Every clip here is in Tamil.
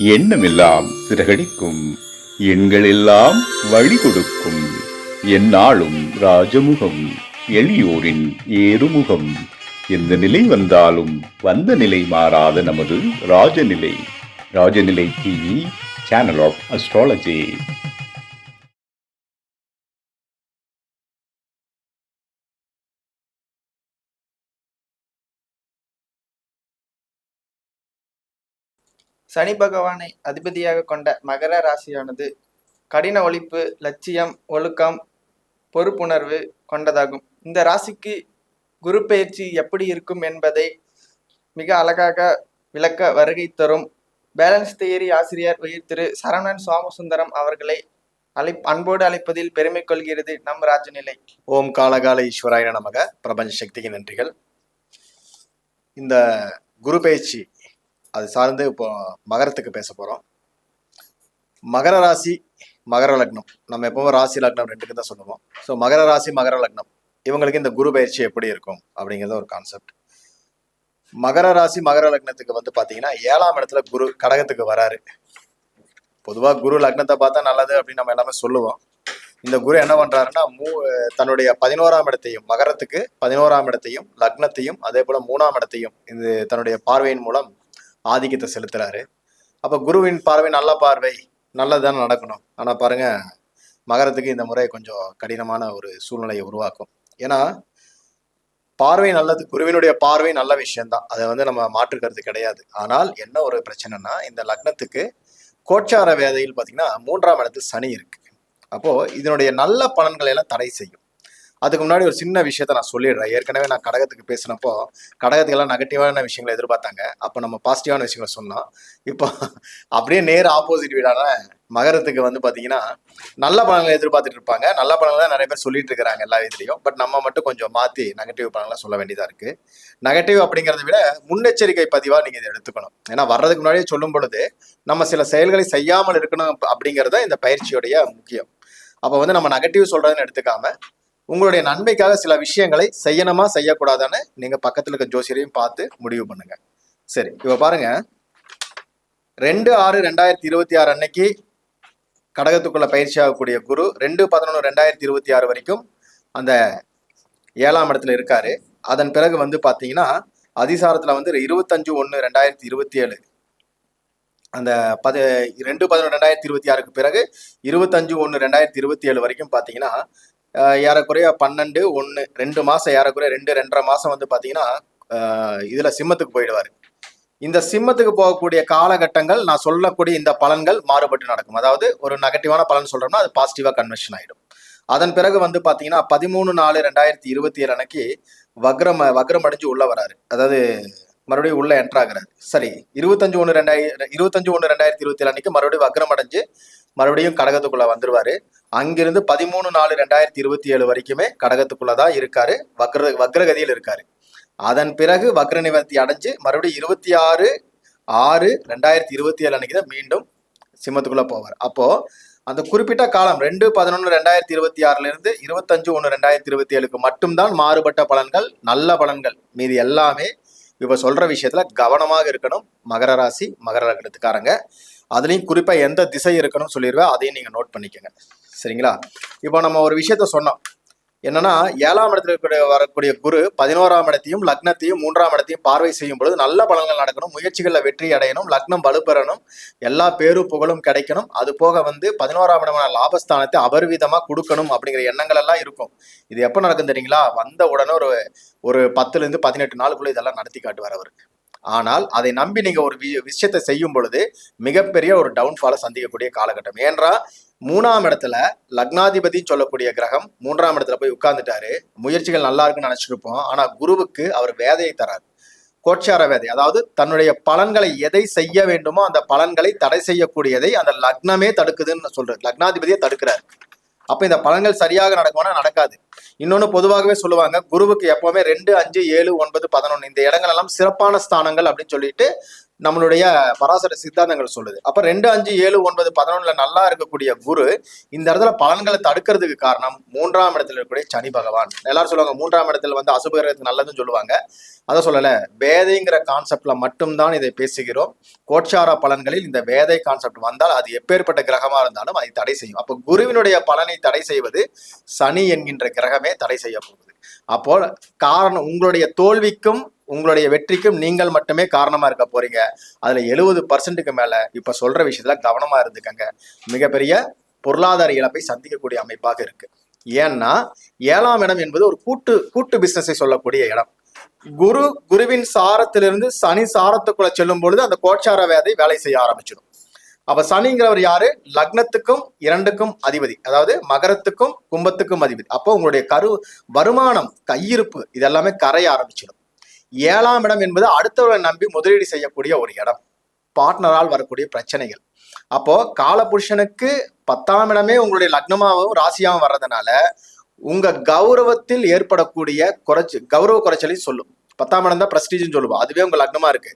எண்ணமெல்லாம் சிறகடிக்கும், எண்களெல்லாம் வழி கொடுக்கும், எந்நாளும் ராஜமுகம், எளியோரின் ஏறுமுகம். எந்த நிலை வந்தாலும் வந்த நிலை மாறாத நமது Rajanilai. Rajanilai TV, channel of astrology. சனி பகவானை அதிபதியாக கொண்ட மகர ராசியானது கடின ஒழிப்பு, லட்சியம், ஒழுக்கம், பொறுப்புணர்வு கொண்டதாகும். இந்த ராசிக்கு குரு பெயர்ச்சி எப்படி இருக்கும் என்பதை மிக அழகாக விளக்க வருகை தரும் பேலன்ஸ் தியரி ஆசிரியர் உயிர் திரு சரவணன் சோமசுந்தரம் அவர்களை அன்போடு அழைப்பதில் பெருமை கொள்கிறது நம் ராஜநிலை. ஓம் காலகால ஈஸ்வராய நமக. பிரபஞ்ச சக்திக்கு நன்றிகள். இந்த குரு பெயர்ச்சி அது சார்ந்து இப்போ மகரத்துக்கு பேச போகிறோம். மகர ராசி, மகர லக்னம், நம்ம எப்பவும் ராசி லக்னம் ரெண்டுக்கு தான் சொல்லுவோம். ஸோ மகர ராசி, மகர லக்னம் இவங்களுக்கு இந்த குரு பயிற்சி எப்படி இருக்கும் அப்படிங்கிறது ஒரு கான்செப்ட். மகர ராசி, மகர லக்னத்துக்கு வந்து பார்த்தீங்கன்னா 7ஆம் இடத்துல குரு கடகத்துக்கு வராரு. பொதுவாக குரு லக்னத்தை பார்த்தா நல்லது அப்படின்னு நம்ம எல்லாமே சொல்லுவோம். இந்த குரு என்ன பண்றாருன்னா தன்னுடைய 11ஆம் இடத்தையும், மகரத்துக்கு 11ஆம் இடத்தையும், லக்னத்தையும், அதே போல 3ஆம் இடத்தையும் இது தன்னுடைய பார்வையின் மூலம் ஆதிக்கத்தை செலுத்துறாரு. அப்ப குருவின் பார்வை நல்ல பார்வை, நல்லதுதான் நடக்கணும். ஆனா பாருங்க, மகரத்துக்கு இந்த முறை கொஞ்சம் கடினமான ஒரு சூழ்நிலையை உருவாக்கும். ஏன்னா பார்வை நல்லது, குருவினுடைய பார்வை நல்ல விஷயம்தான், அதை வந்து நம்ம மாற்று கருத்து கிடையாது. ஆனால் என்ன ஒரு பிரச்சனைனா, இந்த லக்னத்துக்கு கோச்சார வேதையில் பாத்தீங்கன்னா 3ஆம் இடத்து சனி இருக்கு. அப்போ இதனுடைய நல்ல பலன்களை எல்லாம் தடை செய்யும். அதுக்கு முன்னாடி ஒரு சின்ன விஷயத்த நான் சொல்லிடுறேன். ஏற்கனவே நான் கடகத்துக்கு பேசினப்போ கடகத்துக்கெல்லாம் நெகட்டிவான விஷயங்களை எதிர்பார்த்தாங்க. அப்போ நம்ம பாசிட்டிவான விஷயங்களை சொன்னோம். இப்போ அப்படியே நேர் ஆப்போசிட் வீடான மகரத்துக்கு வந்து பார்த்தீங்கன்னா நல்ல பலன்களை எதிர்பார்த்துட்டு இருப்பாங்க. நல்ல பலன்கள் நிறைய பேர் சொல்லிட்டு இருக்கிறாங்க எல்லா இதுலையும். பட் நம்ம மட்டும் கொஞ்சம் மாற்றி நெகட்டிவ் பலன்களை சொல்ல வேண்டியதாக இருக்கு. நெகட்டிவ் அப்படிங்கிறத விட முன்னெச்சரிக்கை பதிவாக நீங்கள் இதை எடுத்துக்கணும். ஏன்னா வர்றதுக்கு முன்னாடியே சொல்லும் பொழுது நம்ம சில செயல்களை செய்யாமல் இருக்கணும் அப்படிங்கிறத இந்த பயிற்சியுடைய முக்கியம். அப்போ வந்து நம்ம நெகட்டிவ் சொல்றதுன்னு எடுத்துக்காம உங்களுடைய நன்மைக்காக சில விஷயங்களை செய்யணுமா செய்யக்கூடாதான்னு நீங்க பக்கத்துல இருக்க ஜோசியரையும் பார்த்து முடிவு பண்ணுங்க. சரி, இப்ப பாருங்க, 2/6/2026 அன்னைக்கு கடகத்துக்குள்ள பயிற்சி ஆகக்கூடிய குரு 2/11/2026 வரைக்கும் அந்த 7ஆம் இடத்துல இருக்காரு. அதன் பிறகு வந்து பாத்தீங்கன்னா அதிசாரத்துல வந்து 25/1/2027 அந்த 2/11/2026 பிறகு 25/1/2027 வரைக்கும் பாத்தீங்கன்னா ஏறக்குறைய 12/1 2 மாசம், ஏறக்குறைய 2-2.5 மாசம் வந்து பாத்தீங்கன்னா இதுல சிம்மத்துக்கு போயிடுவாரு. இந்த சிம்மத்துக்கு போகக்கூடிய காலகட்டங்கள் நான் சொல்லக்கூடிய இந்த பலன்கள் மாறுபட்டு நடக்கும். அதாவது ஒரு நெகட்டிவான பலன் சொல்றோம்னா அது பாசிட்டிவா கன்வர்ஷன் ஆயிடும். அதன் பிறகு வந்து பாத்தீங்கன்னா 13/4/2027 அன்னைக்கு வக்ரம் அடைஞ்சு உள்ள வராரு. அதாவது மறுபடியும் உள்ள என்டர் ஆகுறாரு. சரி, 25/1/2027 அன்னைக்கு மறுபடியும் வக்ரம் அடைஞ்சு மறுபடியும் கடகத்துக்குள்ள வந்துருவாரு. அங்கிருந்து 13/4/2027 வரைக்குமே கடகத்துக்குள்ளதான் இருக்காரு, வக்ரகதியில் இருக்காரு. அதன் பிறகு வக்ர நிவர்த்தி அடைஞ்சு மறுபடியும் 26/6/2027 அன்னைக்குதான் மீண்டும் சிம்மத்துக்குள்ள போவார். அப்போ அந்த குறிப்பிட்ட காலம் 2/11/2026 இருந்து 25/1/2027 மட்டும்தான் மாறுபட்ட பலன்கள், நல்ல பலன்கள். மீது எல்லாமே இப்ப சொல்ற விஷயத்துல கவனமாக இருக்கணும் மகர ராசி, மகர லக்னத்துக்காரங்க. அதுலயும் குறிப்பா எந்த திசை இருக்கணும்னு சொல்லிடுவேன், அதையும் நீங்க நோட் பண்ணிக்கோங்க. சரிங்களா? இப்போ நம்ம ஒரு விஷயத்த சொன்னோம் என்னன்னா, 7ஆம் இடத்துல வரக்கூடிய குரு 11ஆம் இடத்தையும், லக்னத்தையும், 3ஆம் இடத்தையும் பார்வை செய்யும் பொழுது நல்ல பலன்கள் நடக்கணும், முயற்சிகள்ல வெற்றி அடையணும், லக்னம் வலுப்பெறணும், எல்லா பேரும் புகழும் கிடைக்கணும். அது போக வந்து 11ஆம் இடமான லாபஸ்தானத்தை அபரிவிதமா கொடுக்கணும் அப்படிங்கிற எண்ணங்கள் எல்லாம் இருக்கும். இது எப்ப நடக்கும் தெரியுங்களா? வந்த உடனே ஒரு 10 to 18 நாளுக்குள்ள இதெல்லாம் நடத்தி காட்டுவார் அவருக்கு. ஆனால் அதை நம்பி நீங்க ஒரு விஷயத்தை செய்யும் பொழுது மிகப்பெரிய ஒரு டவுன்ஃபாலை சந்திக்கக்கூடிய காலகட்டம். ஏன்றா 3ஆம் இடத்துல லக்னாதிபதி சொல்லக்கூடிய கிரகம் 3ஆம் இடத்துல போய் உட்கார்ந்துட்டாரு. முயற்சிகள் நல்லா இருக்குன்னு நினைச்சிருப்போம். ஆனா குருவுக்கு அவர் வேதையை தராரு, கோட்சார வேதை. அதாவது தன்னுடைய பலன்களை எதை செய்ய வேண்டுமோ அந்த பலன்களை தடை செய்யக்கூடியதை அந்த லக்னமே தடுக்குதுன்னு சொல்றாரு, லக்னாதிபதியை தடுக்கிறாரு. அப்ப இந்த பலன்கள் சரியாக நடக்கும்னா நடக்காது. இன்னொன்னு பொதுவாகவே சொல்லுவாங்க, குருவுக்கு எப்பவுமே 2, 5, 7, 9, 11 இந்த இடங்கள் எல்லாம் சிறப்பான ஸ்தானங்கள் அப்படின்னு சொல்லிட்டு நம்மளுடைய பராசர சித்தாந்தங்கள் சொல்லுது. அப்ப 2, 5, 7, 9, 11 நல்லா இருக்கக்கூடிய குரு இந்த இடத்துல பலன்களை தடுக்கிறதுக்கு காரணம் 3ஆம் இடத்துல இருக்கக்கூடிய சனி பகவான். எல்லாரும் சொல்லுவாங்க 3ஆம் இடத்துல வந்து அசுப கிரகத்துக்கு நல்லதுன்னு சொல்லுவாங்க. அதை சொல்லல, வேதைங்கிற கான்செப்ட்ல மட்டும்தான் இதை பேசுகிறோம். கோட்சார பலன்களில் இந்த வேதை கான்செப்ட் வந்தால் அது எப்பேற்பட்ட கிரகமா இருந்தாலும் அதை தடை செய்யும். அப்போ குருவினுடைய பலனை தடை செய்வது சனி என்கின்ற கிரகமே தடை செய்ய போகுது. அப்போ காரணம், உங்களுடைய தோல்விக்கும் உங்களுடைய வெற்றிக்கும் நீங்கள் மட்டுமே காரணமா இருக்க போறீங்க. அதுல 70% மேல இப்ப சொல்ற விஷயத்துல கவனமா இருந்துக்கங்க. மிகப்பெரிய பொருளாதார இழப்பை சந்திக்கக்கூடிய அமைப்பாக இருக்கு. ஏன்னா 7ஆம் இடம் என்பது ஒரு கூட்டு பிசினஸை சொல்லக்கூடிய இடம். குருவின் சாரத்திலிருந்து சனி சாரத்துக்குள்ள செல்லும் பொழுது அந்த கோட்சார வேலை செய்ய ஆரம்பிச்சிடும். அப்ப சனிங்கிறவர் யாரு? லக்னத்துக்கும் 2க்கும் அதிபதி, அதாவது மகரத்துக்கும் கும்பத்துக்கும் அதிபதி. அப்போ உங்களுடைய வருமானம், கையிருப்பு இதெல்லாமே கரைய ஆரம்பிச்சிடும். 7ஆம் இடம் என்பது அடுத்தவரை நம்பி முதலீடு செய்யக்கூடிய ஒரு இடம், பார்ட்னரால் வரக்கூடிய பிரச்சனைகள். அப்போ காலபுருஷனுக்கு 10ஆம் இடமே உங்களுடைய லக்னமாகவும் ராசியாகவும் வர்றதுனால உங்க கௌரவத்தில் ஏற்படக்கூடிய கௌரவ குறைச்சலை சொல்லும். 10ஆம் இடம் தான் பிரஸ்டீஜ்னு சொல்லுவோம், அதுவே உங்க லக்னமா இருக்கு.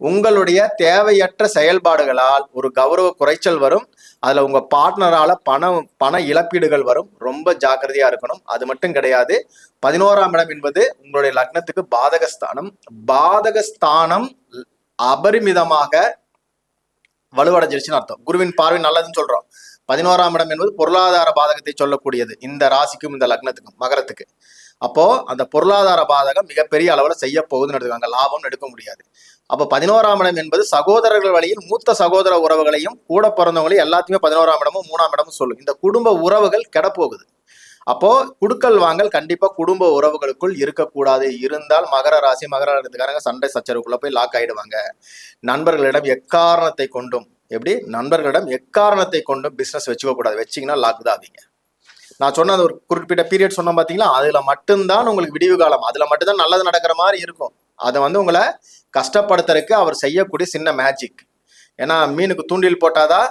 உங்களுடைய தேவையற்ற செயல்பாடுகளால் ஒரு கௌரவ குறைச்சல் வரும். அதுல உங்க பார்ட்னரால பண இழப்பீடுகள் வரும். ரொம்ப ஜாக்கிரதையா இருக்கணும். அது மட்டும் கிடையாது, 11ஆம் இடம் என்பது உங்களுடைய லக்னத்துக்கு பாதகஸ்தானம் அபரிமிதமாக வலுவடைஞ்சிருச்சுன்னு அர்த்தம். குருவின் பார்வை நல்லதுன்னு சொல்றோம். 11ஆம் இடம் என்பது பொருளாதார பாதகத்தை சொல்லக்கூடியது இந்த ராசிக்கும் இந்த லக்னத்துக்கும் மகரத்துக்கு. அப்போ அந்த பொருளாதார பாதகம் மிகப்பெரிய அளவுல செய்ய போகுதுன்னு எடுத்துக்காங்க, லாபம் எடுக்க முடியாது. அப்போ 11ஆம் இடம் என்பது சகோதரர்கள் வழியில் மூத்த சகோதர உறவுகளையும் கூட பிறந்தவங்களையும் எல்லாத்தையுமே 11ஆம் இடமும் 3ஆம் இடமும் சொல்லும். இந்த குடும்ப உறவுகள் கெடப்போகுது. அப்போ குடுக்கல் வாங்கல் கண்டிப்பா குடும்ப உறவுகளுக்குள் இருக்கக்கூடாது. இருந்தால் மகர ராசி மகர லக்னத்துக்காரங்க சண்டை சச்சரவுக்குள்ள போய் லாக் ஆயிடுவாங்க. நண்பர்களிடம் எக்காரணத்தை கொண்டும் பிசினஸ் வச்சுக்க கூடாது. வச்சிங்கன்னா லாக் தான் ஆவீங்க. நான் சொன்ன ஒரு குறிப்பிட்ட பீரியட் சொன்னோம் பாத்தீங்களா, அதுல மட்டும்தான் உங்களுக்கு விடிவு காலம். அதுல மட்டும்தான் நல்லது நடக்கிற மாதிரி இருக்கும். அதை வந்து உங்களை கஷ்டப்படுத்துறதுக்கு அவர் செய்யக்கூடிய சின்ன மேஜிக். ஏன்னா மீனுக்கு தூண்டில் போட்டாதான்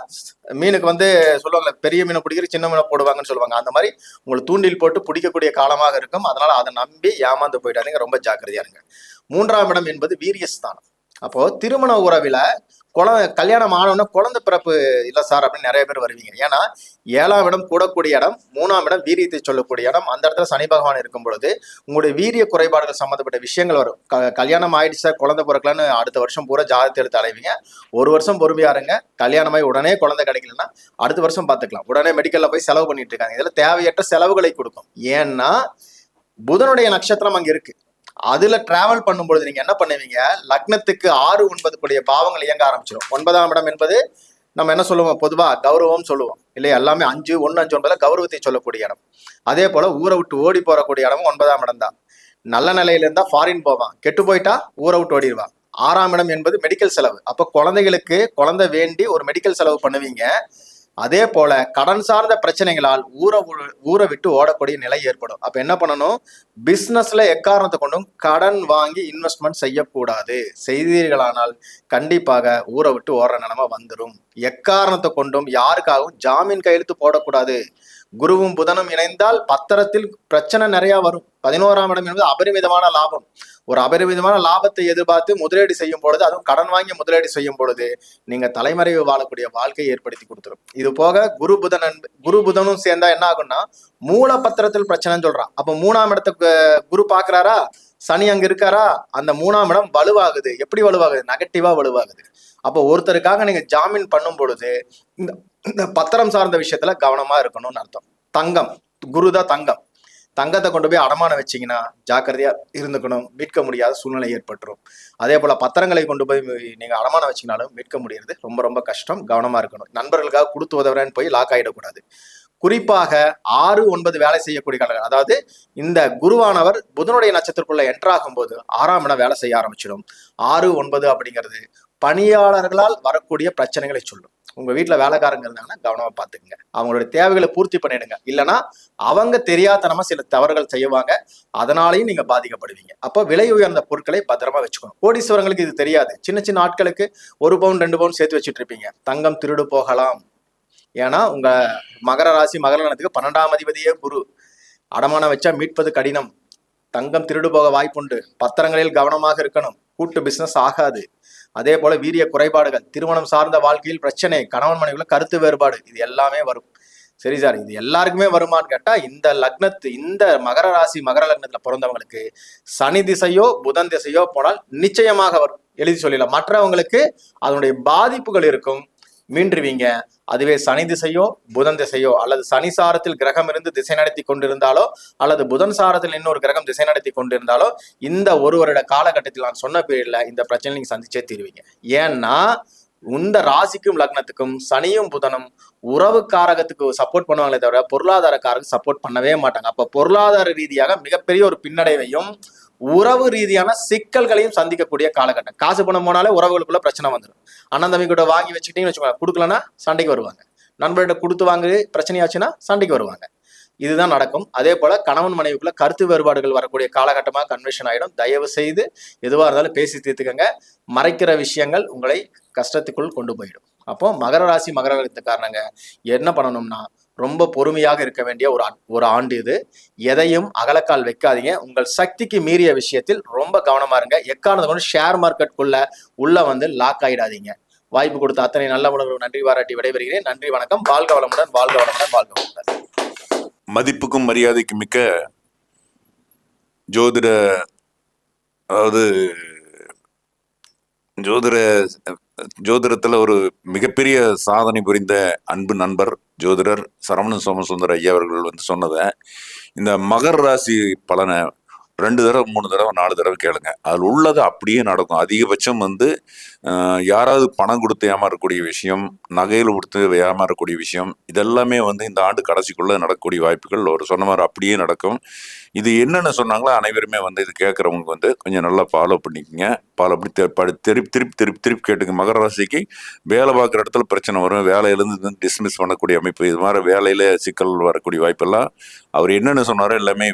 மீனுக்கு வந்து சொல்லுவாங்க, பெரிய மீனை பிடிக்கிற சின்ன மீனை போடுவாங்கன்னு சொல்லுவாங்க. அந்த மாதிரி உங்களுக்கு தூண்டில் போட்டு பிடிக்கக்கூடிய காலமாக இருக்கும். அதனால அதை நம்பி ஏமாந்து போயிட்டாருங்க. ரொம்ப ஜாக்கிரதையா இருங்க. 3ஆம் இடம் என்பது வீரியஸ்தானம். அப்போ திருமண உறவில கல்யாணம் ஆனோன்னா குழந்தை பிறப்பு இல்லை சார் அப்படின்னு நிறைய பேர் வருவீங்க. ஏன்னா 7ஆம் இடம் கூடக்கூடிய இடம், 3ஆம் இடம் வீரியத்தை சொல்லக்கூடிய இடம். அந்த இடத்துல சனி பகவான் இருக்கும் பொழுது உங்களுடைய வீரிய குறைபாடுகள் சம்மந்தப்பட்ட விஷயங்கள் வரும். கல்யாணம் ஆயிடுச்சு சார், குழந்தை பிறக்கலான்னு அடுத்த வருஷம் பூரா ஜாதகத்தை எடுத்து அலைவீங்க. ஒரு வருஷம் பொறுமையா இருங்க. கல்யாணமாய் உடனே குழந்தை கிடைக்கலன்னா அடுத்த வருஷம் பார்த்துக்கலாம். உடனே மெடிக்கல்ல போய் செலவு பண்ணிட்டு இருக்காங்க. இதுல தேவையற்ற செலவுகளை கொடுக்கும். ஏன்னா புதனுடைய நட்சத்திரம் அங்க இருக்கு. அதுல டிராவல் பண்ணும்பொழுது நீங்க என்ன பண்ணுவீங்க, லக்னத்துக்கு 6, 9 கூடிய பாவங்கள் இயங்க ஆரம்பிச்சிடும். 9ஆம் இடம் என்பது நம்ம என்ன சொல்லுவோம், பொதுவா கௌரவம் சொல்லுவோம் இல்லையா. எல்லாமே 5, 1, 5, 9 கௌரவத்தை சொல்லக்கூடிய இடம். அதே போல ஊரை விட்டு ஓடி போறக்கூடிய இடமும் 9ஆம் இடம் தான். நல்ல நிலையில இருந்தா ஃபாரின் போவான், கெட்டு போயிட்டா ஊரை விட்டு ஓடிடுவான். 6ஆம் இடம் என்பது மெடிக்கல் செலவு. அப்ப குழந்தைகளுக்கு குழந்தை வேண்டி ஒரு மெடிக்கல் செலவு பண்ணுவீங்க. அதே போல கடன் சார்ந்த பிரச்சனைகளால் ஊரை விட்டு ஓடக்கூடிய நிலை ஏற்படும். அப்ப என்ன பண்ணணும், பிசினஸ்ல எக்காரணத்தை கொண்டும் கடன் வாங்கி இன்வெஸ்ட்மெண்ட் செய்யக்கூடாது. செய்தீர்களானால் கண்டிப்பாக ஊரை விட்டு ஓடுற நிலைமை வந்துடும். எக்காரணத்தை கொண்டும் யாருக்காகவும் ஜாமீன் கையெழுத்து போடக்கூடாது. குருவும் புதனும் இணைந்தால் பத்திரத்தில் பிரச்சனை நிறைய வரும். 11ஆம் இடம் என்பது அபரிமிதமான லாபம். ஒரு அபரிமிதமான லாபத்தை எதிர்பார்த்து முதலீடு செய்யும் பொழுது, அதுவும் கடன் வாங்கி முதலீடு செய்யும் பொழுது நீங்க தலைமறைவு வாழக்கூடிய வாழ்க்கையை ஏற்படுத்தி கொடுத்துரும். இது போக குரு புதனும் சேர்ந்தா என்ன ஆகும்னா மூல பத்திரத்தில் பிரச்சனைன்னு சொல்றான். அப்ப 3ஆம் இடத்துக்கு குரு பாக்குறாரா, சனி அங்க இருக்காரா, அந்த 3ஆம் இடம் வலுவாகுது. எப்படி வலுவாகுது, நெகட்டிவா வலுவாகுது. அப்போ ஒருத்தருக்காக நீங்க ஜாமீன் பண்ணும் பொழுது இந்த பத்திரம் சார்ந்த விஷயத்துல கவனமா இருக்கணும்னு அர்த்தம். தங்கம், குருதான் தங்கம். தங்கத்தை கொண்டு போய் அடமானம் வச்சிங்கன்னா ஜாக்கிரதையா இருந்துக்கணும். மீட்க முடியாத சூழ்நிலை ஏற்பட்டுரும். அதே போல பத்திரங்களை கொண்டு போய் நீங்க அடமானம் வச்சிங்கனாலும் மீட்க முடியறது ரொம்ப ரொம்ப கஷ்டம். கவனமா இருக்கணும். நண்பர்களுக்காக கொடுத்து உதவுறேன்னு போய் லாக் ஆயிடக்கூடாது. குறிப்பாக 6, 9 வேலை செய்யக்கூடிய காலங்கள், அதாவது இந்த குருவானவர் புதனுடைய நட்சத்திரத்துக்குள்ள என்ட்ராகும் போது 6ஆம் இடம் வேலை செய்ய ஆரம்பிச்சிடும். 6, 9 அப்படிங்கிறது பணியாளர்களால் வரக்கூடிய பிரச்சனைகளை சொல்லும். உங்க வீட்டுல வேலைக்காரங்க இருந்தாங்கன்னா கவனமா பாத்துக்குங்க. அவங்களுடைய தேவைகளை பூர்த்தி பண்ணிடுங்க. இல்லைன்னா அவங்க தெரியாதனமா சில தவறுகள் செய்வாங்க. அதனாலையும் நீங்க பாதிக்கப்படுவீங்க. அப்போ விலை உயர்ந்த பொருட்களை பத்திரமா வச்சுக்கணும். கோடீஸ்வரங்களுக்கு இது தெரியாது. சின்ன சின்ன ஆட்களுக்கு 1 பவுன் 2 பவுன் சேர்த்து வச்சுட்டு இருப்பீங்க. தங்கம் திருடு போகலாம். ஏன்னா உங்க மகர ராசி மகர லக்னத்துக்கு 12ஆம் அதிபதியே குரு. அடமானம் வச்சா மீட்பது கடினம். தங்கம் திருடு போக வாய்ப்புண்டு. பத்திரங்களில் கவனமாக இருக்கணும். கூட்டு பிசினஸ் ஆகாது. அதே போல வீரிய குறைபாடுகள், திருமணம் சார்ந்த வாழ்க்கையில் பிரச்சனை, கணவன் மனைவிக்குள்ள கருத்து வேறுபாடு, இது எல்லாமே வரும். சரி சார், இது எல்லாருக்குமே வருமான்னு கேட்டா, இந்த மகர ராசி மகர லக்னத்துல பிறந்தவங்களுக்கு சனி திசையோ புதன் திசையோ போனால் நிச்சயமாக வரும், எழுதி சொல்லலாம். மற்றவங்களுக்கு அதனுடைய பாதிப்புகள் இருக்கும், மீண்டுருவீங்க. அதுவே சனி திசையோ புதன் திசையோ அல்லது சனி சாரத்தில் கிரகம் இருந்து திசை நடத்தி கொண்டிருந்தாலோ அல்லது புதன் சாரத்தில் இன்னொரு கிரகம் திசை நடத்தி கொண்டிருந்தாலோ இந்த ஒரு வருட காலகட்டத்தில் நான் சொன்ன பீரியட்ல இந்த பிரச்சனை நீங்க சந்திச்சே தீருவீங்க. ஏன்னா இந்த ராசிக்கும் லக்னத்துக்கும் சனியும் புதனும் உறவு காரகத்துக்கு சப்போர்ட் பண்ணுவாங்களே தவிர பொருளாதார காரகம் சப்போர்ட் பண்ணவே மாட்டாங்க. அப்ப பொருளாதார ரீதியாக மிகப்பெரிய ஒரு பின்னடைவையும் உறவு ரீதியான சிக்கல்களையும் சந்திக்கக்கூடிய காலகட்டம். காசு பணம் போனாலே உறவுகளுக்குள்ள பிரச்சனை வந்துடும். அண்ணன் தம்பி கூட வாங்கி வச்சுக்கிட்டீங்கன்னு வச்சுக்கோங்க, கொடுக்கலன்னா சண்டைக்கு வருவாங்க. நண்பர்கிட்ட கொடுத்து வாங்கி பிரச்சனையாச்சுன்னா சண்டைக்கு வருவாங்க. இதுதான் நடக்கும். அதே போல கணவன் மனைவிக்குள்ள கருத்து வேறுபாடுகள் வரக்கூடிய காலகட்டமாக கன்வென்ஷன் ஆயிடும். தயவு செய்து எதுவாக இருந்தாலும் பேசி தீர்த்துக்கங்க. மறைக்கிற விஷயங்கள் உங்களை கஷ்டத்துக்குள் கொண்டு போயிடும். அப்போ மகர ராசி மகர லக்னத்துக்காரங்க என்ன பண்ணணும்னா, ரொம்ப பொறுமையாக இருக்க வேண்டிய ஒரு ஆண்டு இது. எதையும் அகலக்கால் வைக்காதீங்க. உங்கள் சக்திக்கு மீறிய விஷயத்தில் ரொம்ப கவனமா இருங்க. எக்காரணத்தை கொண்டு ஷேர் மார்க்கெட்டுக்குள்ள உள்ள லாக் ஆயிடாதீங்க. வாய்ப்பு கொடுத்த அத்தனை நல்ல உணர்வு நன்றி பாராட்டி விடைபெறுகிறேன். நன்றி, வணக்கம். வாழ்க வளமுடன், வாழ்க வளமுடன், வாழ்க வளமுடன். மதிப்புக்கும் மரியாதைக்கு மிக்க ஜோதிட ஜோதிடத்துல ஒரு மிகப்பெரிய சாதனை புரிந்த அன்பு நண்பர் ஜோதிடர் சரவணன் சோமசுந்தர் ஐயா அவர்கள் சொன்னதை, இந்த மகர ராசி பலனை 2 தடவை 3 தடவை 4 தடவை கேளுங்க. அதில் உள்ளது அப்படியே நடக்கும். அதிகபட்சம் யாராவது பணம் கொடுத்து ஏமாறக்கூடிய விஷயம், நகையில் கொடுத்து ஏமாறக்கூடிய விஷயம், இதெல்லாமே இந்த ஆண்டு கடைசிக்குள்ள நடக்கக்கூடிய வாய்ப்புகள் ஒரு சொன்ன மாதிரி அப்படியே நடக்கும். இது என்னென்ன சொன்னாங்களோ அனைவருமே இது கேட்குறவங்க கொஞ்சம் நல்லா ஃபாலோ பண்ணிக்கோங்க. ஃபாலோ பண்ணி திருப்பி கேட்டுங்க. மகர ராசிக்கு வேலை பார்க்குற இடத்துல பிரச்சனை வரும், வேலையிலேருந்து டிஸ்மிஸ் பண்ணக்கூடிய அமைப்பு, இது மாதிரி வேலையில சிக்கல் வரக்கூடிய வாய்ப்பெல்லாம் அவர் என்னென்ன சொன்னாரோ எல்லாமே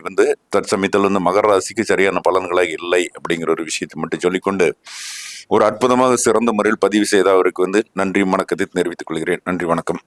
தற்சமயத்தில் மகர ராசிக்கு சரியான பலன்களாக இல்லை அப்படிங்கிற ஒரு விஷயத்தை மட்டும் சொல்லிக்கொண்டு ஒரு அற்புதமாக சிறந்த முறையில் பதிவு செய்த அவருக்கு நன்றி வணக்கத்தை தெரிவித்துக் கொள்கிறேன். நன்றி, வணக்கம்.